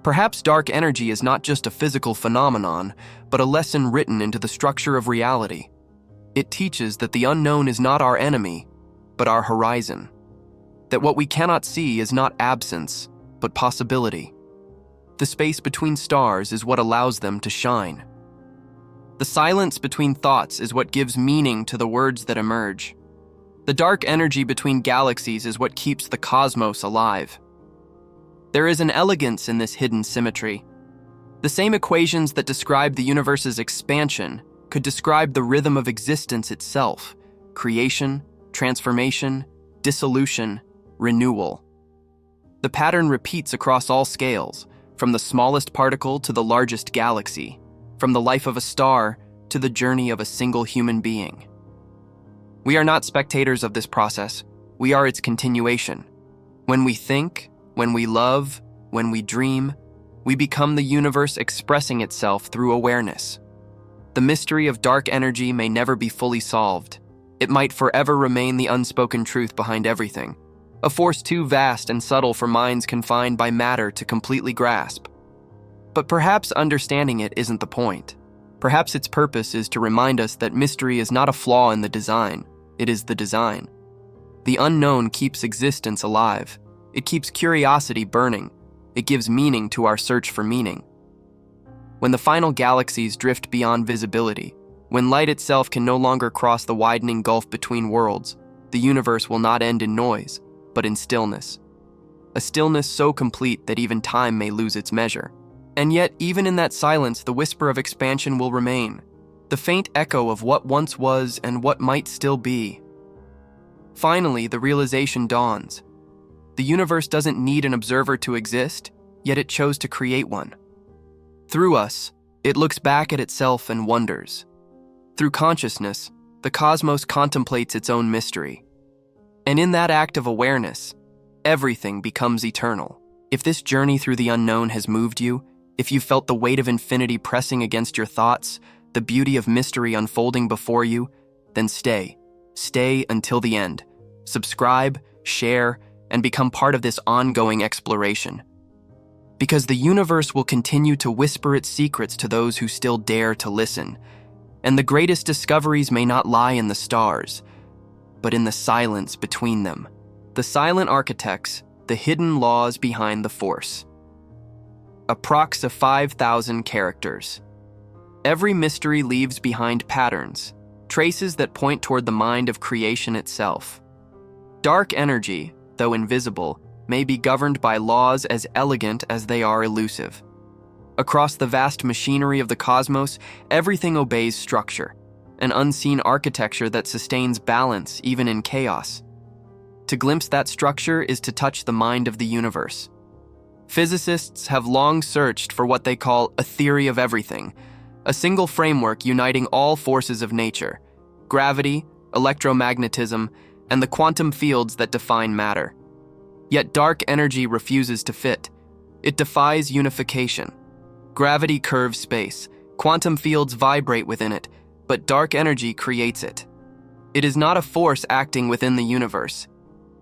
Perhaps dark energy is not just a physical phenomenon, but a lesson written into the structure of reality. It teaches that the unknown is not our enemy, but our horizon. That what we cannot see is not absence, but possibility. The space between stars is what allows them to shine. The silence between thoughts is what gives meaning to the words that emerge. The dark energy between galaxies is what keeps the cosmos alive. There is an elegance in this hidden symmetry. The same equations that describe the universe's expansion could describe the rhythm of existence itself: creation, transformation, dissolution, renewal. The pattern repeats across all scales, from the smallest particle to the largest galaxy, from the life of a star to the journey of a single human being. We are not spectators of this process, we are its continuation. When we think, when we love, when we dream, we become the universe expressing itself through awareness. The mystery of dark energy may never be fully solved. It might forever remain the unspoken truth behind everything, a force too vast and subtle for minds confined by matter to completely grasp. But perhaps understanding it isn't the point. Perhaps its purpose is to remind us that mystery is not a flaw in the design, it is the design. The unknown keeps existence alive. It keeps curiosity burning. It gives meaning to our search for meaning. When the final galaxies drift beyond visibility, when light itself can no longer cross the widening gulf between worlds, the universe will not end in noise, but in stillness. A stillness so complete that even time may lose its measure. And yet, even in that silence, the whisper of expansion will remain, the faint echo of what once was and what might still be. Finally, the realization dawns. The universe doesn't need an observer to exist, yet it chose to create one. Through us, it looks back at itself and wonders. Through consciousness, the cosmos contemplates its own mystery. And in that act of awareness, everything becomes eternal. If this journey through the unknown has moved you, if you felt the weight of infinity pressing against your thoughts, the beauty of mystery unfolding before you, then stay. Stay until the end. Subscribe, share, and become part of this ongoing exploration. Because the universe will continue to whisper its secrets to those who still dare to listen. And the greatest discoveries may not lie in the stars, but in the silence between them. The silent architects, the hidden laws behind the force. Approx. 5,000 characters. Every mystery leaves behind patterns, traces that point toward the mind of creation itself. Dark energy, though invisible, may be governed by laws as elegant as they are elusive. Across the vast machinery of the cosmos, everything obeys structure, an unseen architecture that sustains balance even in chaos. To glimpse that structure is to touch the mind of the universe. Physicists have long searched for what they call a theory of everything, a single framework uniting all forces of nature: gravity, electromagnetism, and the quantum fields that define matter. Yet dark energy refuses to fit. It defies unification. Gravity curves space, quantum fields vibrate within it, but dark energy creates it. It is not a force acting within the universe.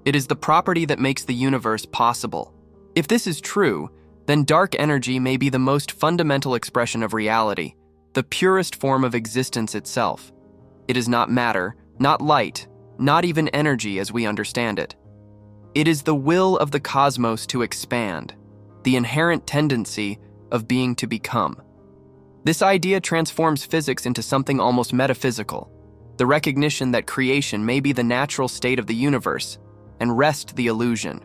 It is the property that makes the universe possible. If this is true, then dark energy may be the most fundamental expression of reality, the purest form of existence itself. It is not matter, not light, not even energy as we understand it. It is the will of the cosmos to expand, the inherent tendency of being to become. This idea transforms physics into something almost metaphysical, the recognition that creation may be the natural state of the universe, and rest the illusion.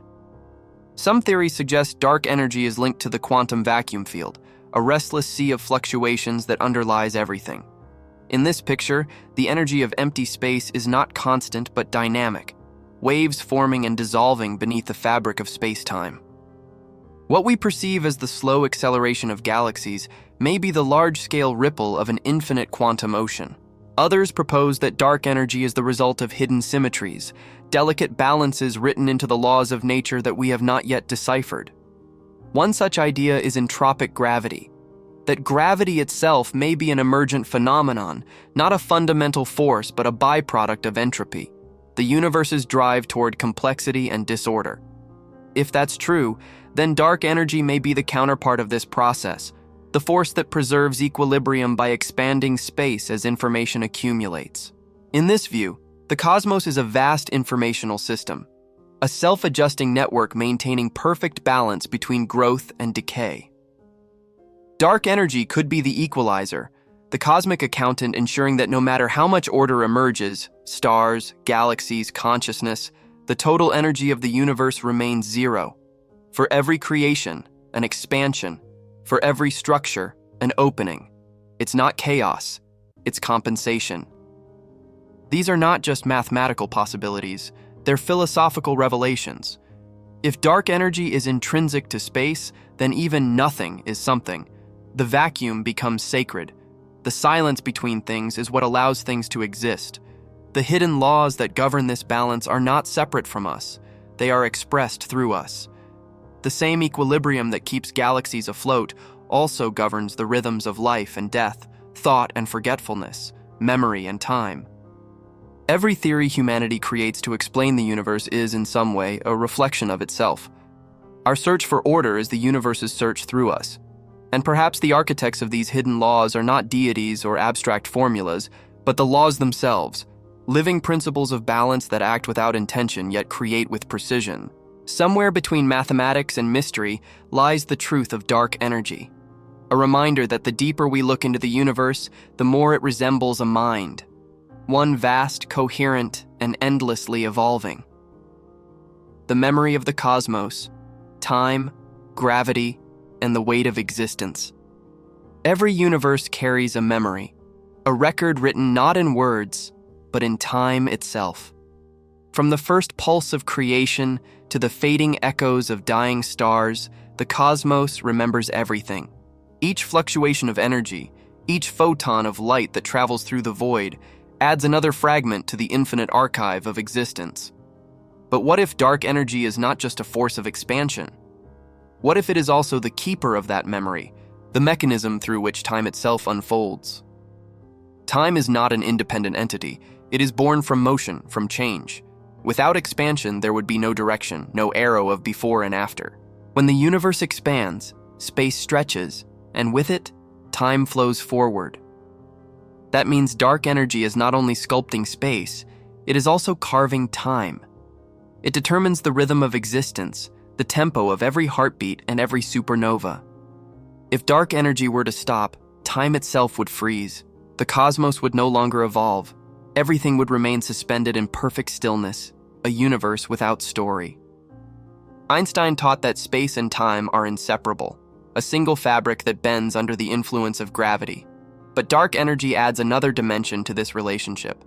Some theories suggest dark energy is linked to the quantum vacuum field, a restless sea of fluctuations that underlies everything. In this picture, the energy of empty space is not constant but dynamic, waves forming and dissolving beneath the fabric of space-time. What we perceive as the slow acceleration of galaxies may be the large-scale ripple of an infinite quantum ocean. Others propose that dark energy is the result of hidden symmetries, delicate balances written into the laws of nature that we have not yet deciphered. One such idea is entropic gravity, that gravity itself may be an emergent phenomenon, not a fundamental force but a byproduct of entropy, the universe's drive toward complexity and disorder. If that's true, then dark energy may be the counterpart of this process, the force that preserves equilibrium by expanding space as information accumulates. In this view, the cosmos is a vast informational system, a self-adjusting network maintaining perfect balance between growth and decay. Dark energy could be the equalizer, the cosmic accountant ensuring that no matter how much order emerges, stars, galaxies, consciousness, the total energy of the universe remains zero. For every creation, an expansion. For every structure, an opening. It's not chaos, it's compensation. These are not just mathematical possibilities, they're philosophical revelations. If dark energy is intrinsic to space, then even nothing is something. The vacuum becomes sacred. The silence between things is what allows things to exist. The hidden laws that govern this balance are not separate from us. They are expressed through us. The same equilibrium that keeps galaxies afloat also governs the rhythms of life and death, thought and forgetfulness, memory and time. Every theory humanity creates to explain the universe is, in some way, a reflection of itself. Our search for order is the universe's search through us. And perhaps the architects of these hidden laws are not deities or abstract formulas, but the laws themselves, living principles of balance that act without intention yet create with precision. Somewhere between mathematics and mystery lies the truth of dark energy, a reminder that the deeper we look into the universe, the more it resembles a mind, one vast, coherent, and endlessly evolving. The memory of the cosmos, time, gravity, and the weight of existence. Every universe carries a memory, a record written not in words, but in time itself. From the first pulse of creation to the fading echoes of dying stars, the cosmos remembers everything. Each fluctuation of energy, each photon of light that travels through the void, adds another fragment to the infinite archive of existence. But what if dark energy is not just a force of expansion? What if it is also the keeper of that memory, the mechanism through which time itself unfolds? Time is not an independent entity. It is born from motion, from change. Without expansion, there would be no direction, no arrow of before and after. When the universe expands, space stretches, and with it, time flows forward. That means dark energy is not only sculpting space, it is also carving time. It determines the rhythm of existence, the tempo of every heartbeat and every supernova. If dark energy were to stop, time itself would freeze. The cosmos would no longer evolve. Everything would remain suspended in perfect stillness, a universe without story. Einstein taught that space and time are inseparable, a single fabric that bends under the influence of gravity. But dark energy adds another dimension to this relationship.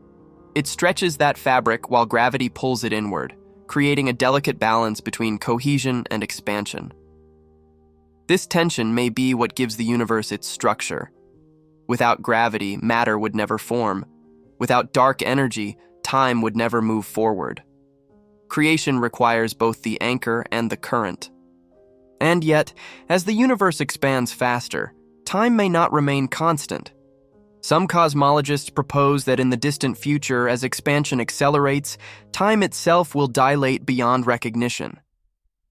It stretches that fabric while gravity pulls it inward, creating a delicate balance between cohesion and expansion. This tension may be what gives the universe its structure. Without gravity, matter would never form. Without dark energy, time would never move forward. Creation requires both the anchor and the current. And yet, as the universe expands faster, time may not remain constant. Some cosmologists propose that in the distant future, as expansion accelerates, time itself will dilate beyond recognition.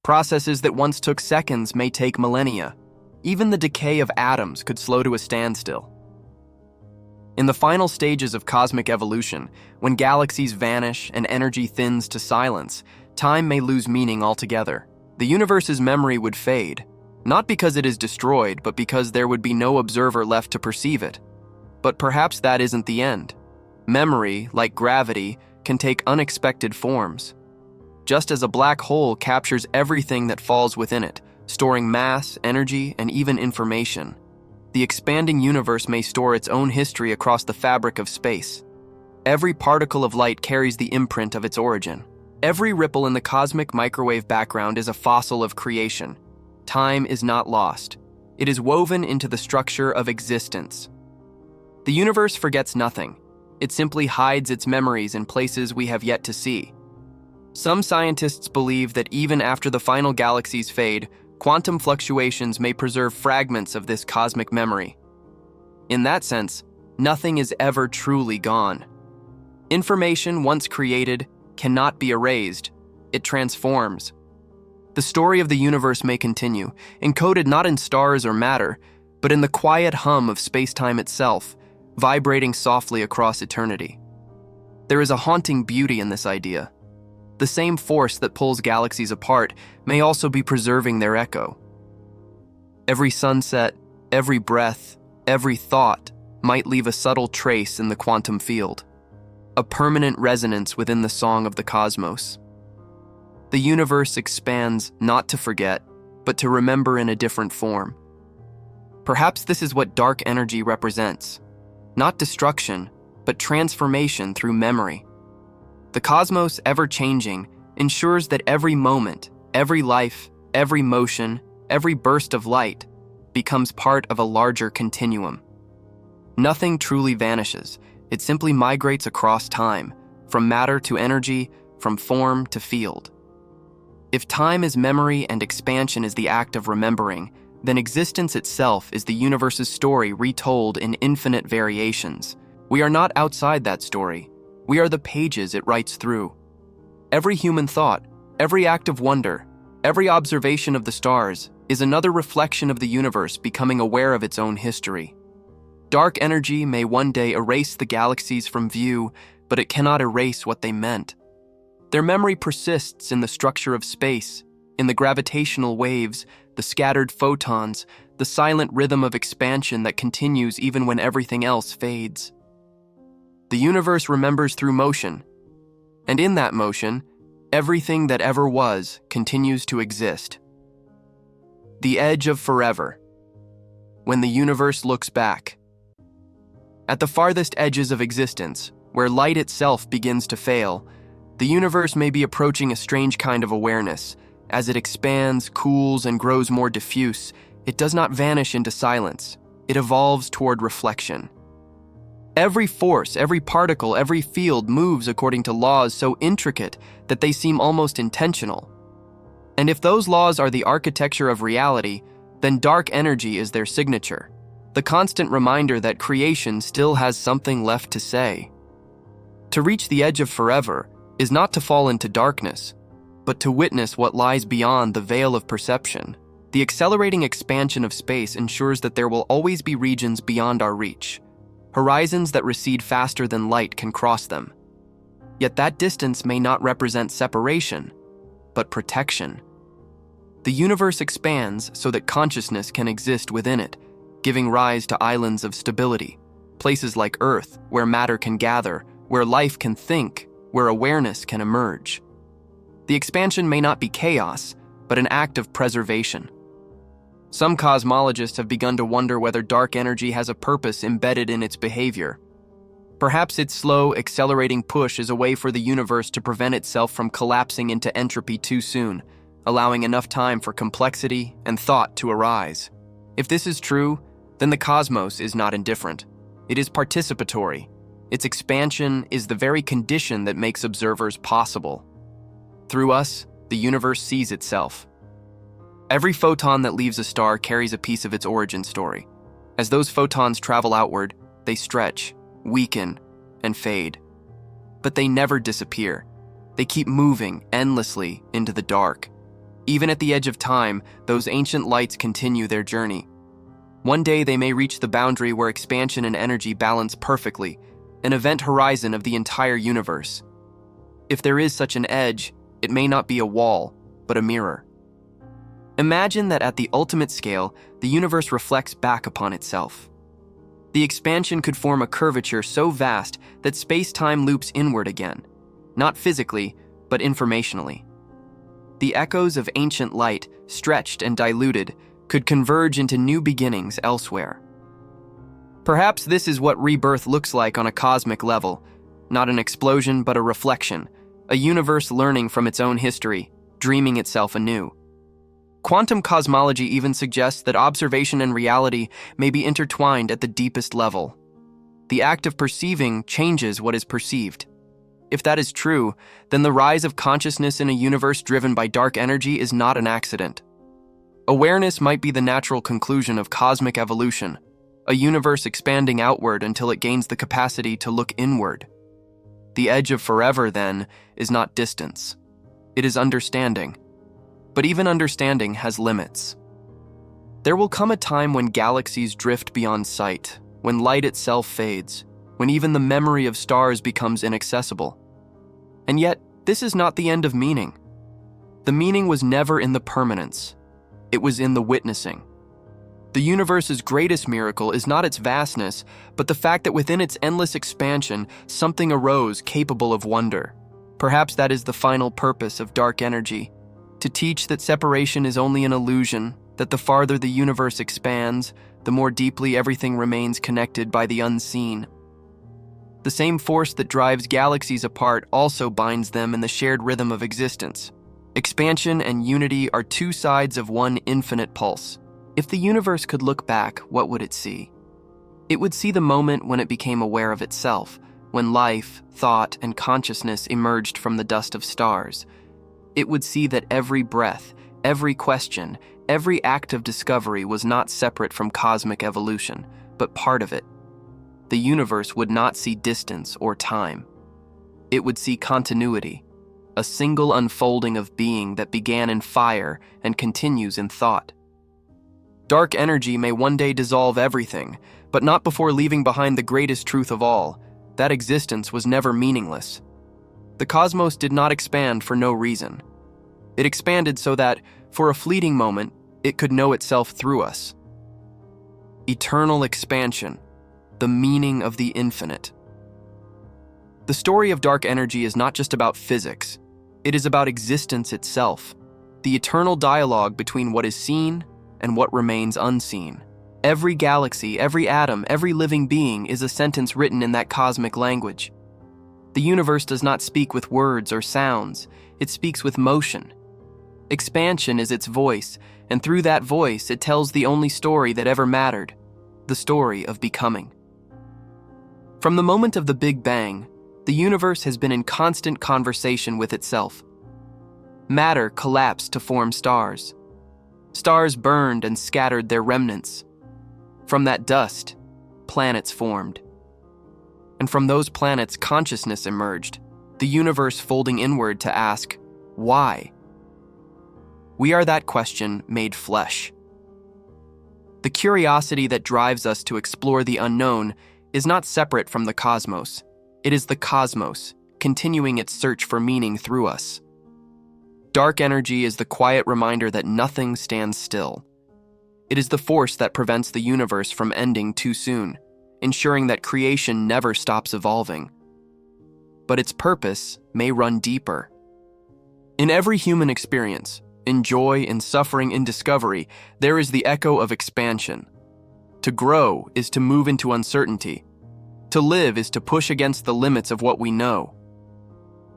Processes that once took seconds may take millennia. Even the decay of atoms could slow to a standstill. In the final stages of cosmic evolution, when galaxies vanish and energy thins to silence, time may lose meaning altogether. The universe's memory would fade, not because it is destroyed, but because there would be no observer left to perceive it. But perhaps that isn't the end. Memory, like gravity, can take unexpected forms. Just as a black hole captures everything that falls within it, storing mass, energy, and even information, the expanding universe may store its own history across the fabric of space. Every particle of light carries the imprint of its origin. Every ripple in the cosmic microwave background is a fossil of creation. Time is not lost. It is woven into the structure of existence. The universe forgets nothing. It simply hides its memories in places we have yet to see. Some scientists believe that even after the final galaxies fade, quantum fluctuations may preserve fragments of this cosmic memory. In that sense, nothing is ever truly gone. Information once created cannot be erased. It transforms. The story of the universe may continue, encoded not in stars or matter, but in the quiet hum of space-time itself, vibrating softly across eternity. There is a haunting beauty in this idea. The same force that pulls galaxies apart may also be preserving their echo. Every sunset, every breath, every thought might leave a subtle trace in the quantum field, a permanent resonance within the song of the cosmos. The universe expands not to forget, but to remember in a different form. Perhaps this is what dark energy represents. Not destruction, but transformation through memory. The cosmos, ever-changing, ensures that every moment, every life, every motion, every burst of light becomes part of a larger continuum. Nothing truly vanishes. It simply migrates across time, from matter to energy, from form to field. If time is memory and expansion is the act of remembering, then existence itself is the universe's story retold in infinite variations. We are not outside that story. We are the pages it writes through. Every human thought, every act of wonder, every observation of the stars is another reflection of the universe becoming aware of its own history. Dark energy may one day erase the galaxies from view, but it cannot erase what they meant. Their memory persists in the structure of space, in the gravitational waves, the scattered photons, the silent rhythm of expansion that continues even when everything else fades. The universe remembers through motion, and in that motion, everything that ever was continues to exist. The edge of forever. When the universe looks back. At the farthest edges of existence, where light itself begins to fail, the universe may be approaching a strange kind of awareness. As it expands, cools, and grows more diffuse, it does not vanish into silence. It evolves toward reflection. Every force, every particle, every field moves according to laws so intricate that they seem almost intentional. And if those laws are the architecture of reality, then dark energy is their signature, the constant reminder that creation still has something left to say. To reach the edge of forever is not to fall into darkness, but to witness what lies beyond the veil of perception. The accelerating expansion of space ensures that there will always be regions beyond our reach, horizons that recede faster than light can cross them. Yet that distance may not represent separation, but protection. The universe expands so that consciousness can exist within it, giving rise to islands of stability, places like Earth, where matter can gather, where life can think, where awareness can emerge. The expansion may not be chaos, but an act of preservation. Some cosmologists have begun to wonder whether dark energy has a purpose embedded in its behavior. Perhaps its slow, accelerating push is a way for the universe to prevent itself from collapsing into entropy too soon, allowing enough time for complexity and thought to arise. If this is true, then the cosmos is not indifferent. It is participatory. Its expansion is the very condition that makes observers possible. Through us, the universe sees itself. Every photon that leaves a star carries a piece of its origin story. As those photons travel outward, they stretch, weaken, and fade. But they never disappear. They keep moving endlessly into the dark. Even at the edge of time, those ancient lights continue their journey. One day they may reach the boundary where expansion and energy balance perfectly, an event horizon of the entire universe. If there is such an edge, It may not be a wall, but a mirror. Imagine that at the ultimate scale, the universe reflects back upon itself. The expansion could form a curvature so vast that space-time loops inward again, not physically, but informationally. The echoes of ancient light, stretched and diluted, could converge into new beginnings elsewhere. Perhaps this is what rebirth looks like on a cosmic level, not an explosion but a reflection, a universe learning from its own history, dreaming itself anew. Quantum cosmology even suggests that observation and reality may be intertwined at the deepest level. The act of perceiving changes what is perceived. If that is true, then the rise of consciousness in a universe driven by dark energy is not an accident. Awareness might be the natural conclusion of cosmic evolution, a universe expanding outward until it gains the capacity to look inward. The edge of forever, then, is not distance. It is understanding. But even understanding has limits. There will come a time when galaxies drift beyond sight, when light itself fades, when even the memory of stars becomes inaccessible. And yet, this is not the end of meaning. The meaning was never in the permanence. It was in the witnessing. The universe's greatest miracle is not its vastness, but the fact that within its endless expansion, something arose capable of wonder. Perhaps that is the final purpose of dark energy, to teach that separation is only an illusion, that the farther the universe expands, the more deeply everything remains connected by the unseen. The same force that drives galaxies apart also binds them in the shared rhythm of existence. Expansion and unity are two sides of one infinite pulse. If the universe could look back, what would it see? It would see the moment when it became aware of itself, when life, thought, and consciousness emerged from the dust of stars. It would see that every breath, every question, every act of discovery was not separate from cosmic evolution, but part of it. The universe would not see distance or time. It would see continuity, a single unfolding of being that began in fire and continues in thought. Dark energy may one day dissolve everything, but not before leaving behind the greatest truth of all, that existence was never meaningless. The cosmos did not expand for no reason. It expanded so that, for a fleeting moment, it could know itself through us. Eternal expansion, the meaning of the infinite. The story of dark energy is not just about physics. It is about existence itself, the eternal dialogue between what is seen and what remains unseen. Every galaxy, every atom, every living being is a sentence written in that cosmic language. The universe does not speak with words or sounds, it speaks with motion. Expansion is its voice, and through that voice it tells the only story that ever mattered, the story of becoming. From the moment of the Big Bang, the universe has been in constant conversation with itself. Matter collapsed to form stars. Stars burned and scattered their remnants. From that dust, planets formed. And from those planets, consciousness emerged, the universe folding inward to ask, why? We are that question made flesh. The curiosity that drives us to explore the unknown is not separate from the cosmos. It is the cosmos, continuing its search for meaning through us. Dark energy is the quiet reminder that nothing stands still. It is the force that prevents the universe from ending too soon, ensuring that creation never stops evolving. But its purpose may run deeper. In every human experience, in joy, in suffering, in discovery, there is the echo of expansion. To grow is to move into uncertainty. To live is to push against the limits of what we know.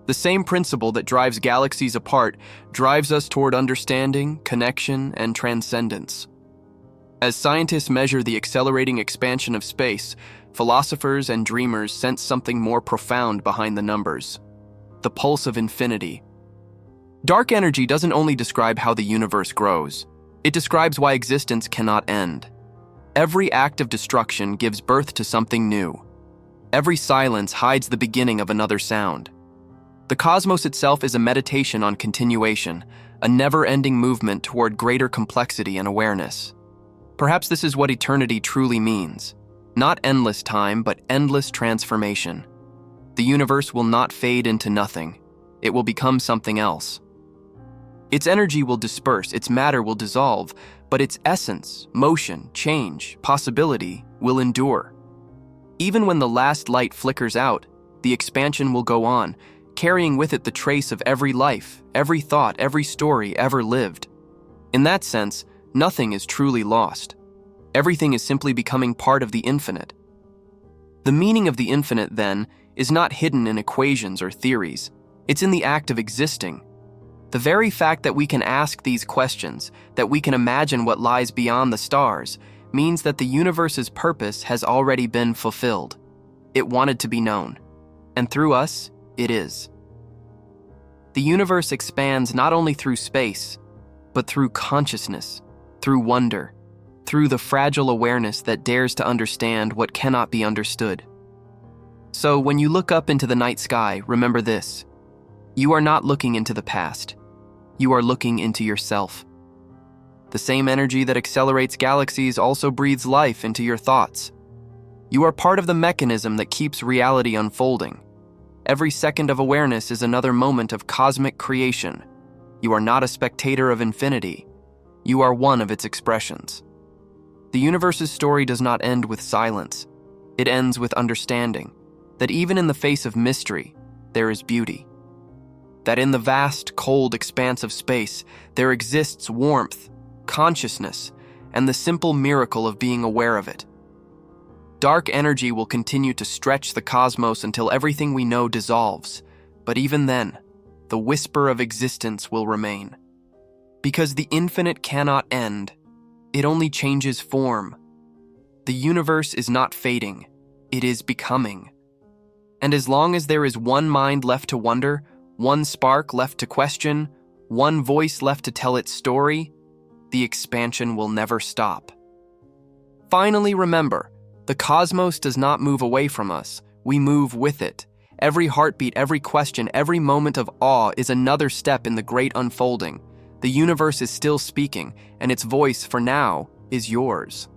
The same principle that drives galaxies apart drives us toward understanding, connection, and transcendence. As scientists measure the accelerating expansion of space, philosophers and dreamers sense something more profound behind the numbers: the pulse of infinity. Dark energy doesn't only describe how the universe grows, it describes why existence cannot end. Every act of destruction gives birth to something new. Every silence hides the beginning of another sound. The cosmos itself is a meditation on continuation, a never-ending movement toward greater complexity and awareness. Perhaps this is what eternity truly means. Not endless time, but endless transformation. The universe will not fade into nothing. it will become something else. Its energy will disperse, its matter will dissolve, but its essence, motion, change, possibility will endure. Even when the last light flickers out, the expansion will go on, carrying with it the trace of every life, every thought, every story ever lived. In that sense, nothing is truly lost. Everything is simply becoming part of the infinite. The meaning of the infinite, then, is not hidden in equations or theories. It's in the act of existing. The very fact that we can ask these questions, that we can imagine what lies beyond the stars, means that the universe's purpose has already been fulfilled. It wanted to be known, and through us, it is. The universe expands not only through space, but through consciousness, through wonder, through the fragile awareness that dares to understand what cannot be understood. So when you look up into the night sky, remember this: you are not looking into the past. You are looking into yourself. The same energy that accelerates galaxies also breathes life into your thoughts. You are part of the mechanism that keeps reality unfolding. Every second of awareness is another moment of cosmic creation. You are not a spectator of infinity. You are one of its expressions. The universe's story does not end with silence. It ends with understanding that even in the face of mystery, there is beauty. That in the vast, cold expanse of space, there exists warmth, consciousness, and the simple miracle of being aware of it. Dark energy will continue to stretch the cosmos until everything we know dissolves, but even then, the whisper of existence will remain. Because the infinite cannot end, it only changes form. The universe is not fading, it is becoming. And as long as there is one mind left to wonder, one spark left to question, one voice left to tell its story, the expansion will never stop. Finally, remember, the cosmos does not move away from us, we move with it. Every heartbeat, every question, every moment of awe is another step in the great unfolding. The universe is still speaking, and its voice, for now, is yours.